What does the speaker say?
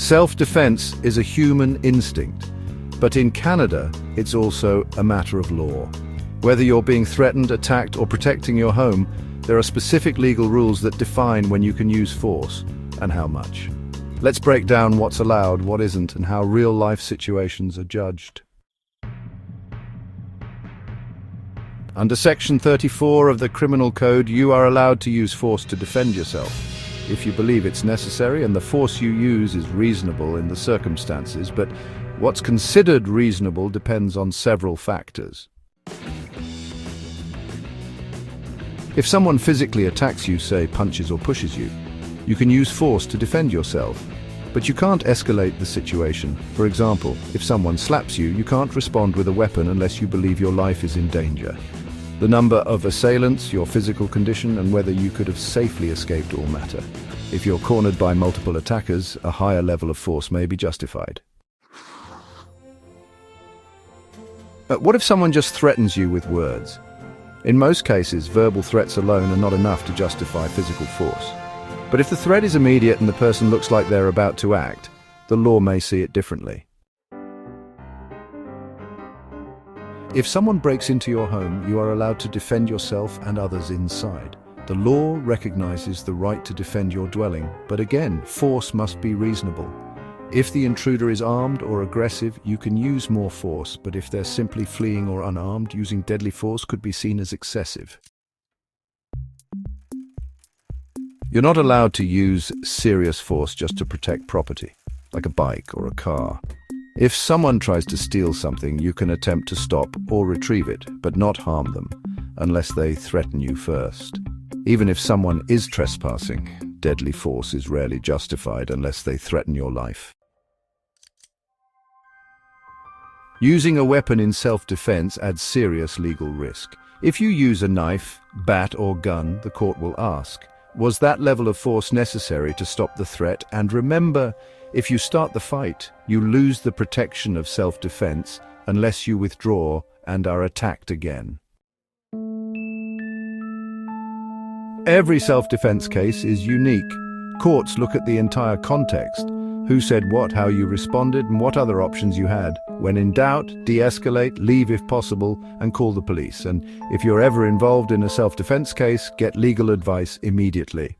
Self-defense is a human instinct, but in Canada, it's also a matter of law. Whether you're being threatened, attacked, or protecting your home, there are specific legal rules that define when you can use force and how much. Let's break down what's allowed, what isn't, and how real-life situations are judged. Under Section 34 of the Criminal Code, you are allowed to use force to defend yourself, if you believe it's necessary and the force you use is reasonable in the circumstances, but what's considered reasonable depends on several factors. If someone physically attacks you, say punches or pushes you, you can use force to defend yourself, but you can't escalate the situation. For example, if someone slaps you, you can't respond with a weapon unless you believe your life is in danger. The number of assailants, your physical condition, and whether you could have safely escaped all matter. If you're cornered by multiple attackers, a higher level of force may be justified. But what if someone just threatens you with words? In most cases, verbal threats alone are not enough to justify physical force. But if the threat is immediate and the person looks like they're about to act, the law may see it differently. If someone breaks into your home, you are allowed to defend yourself and others inside. The law recognizes the right to defend your dwelling, but again, force must be reasonable. If the intruder is armed or aggressive, you can use more force, but if they're simply fleeing or unarmed, using deadly force could be seen as excessive. You're not allowed to use serious force just to protect property, like a bike or a car. If someone tries to steal something, you can attempt to stop or retrieve it, but not harm them, unless they threaten you first. Even if someone is trespassing, deadly force is rarely justified unless they threaten your life. Using a weapon in self-defense adds serious legal risk. If you use a knife, bat, or gun, the court will ask, was that level of force necessary to stop the threat? And remember, if you start the fight, you lose the protection of self-defense unless you withdraw and are attacked again. Every self-defense case is unique. Courts look at the entire context. Who said what, how you responded, and what other options you had. When in doubt, de-escalate, leave if possible, and call the police. And if you're ever involved in a self-defense case, get legal advice immediately.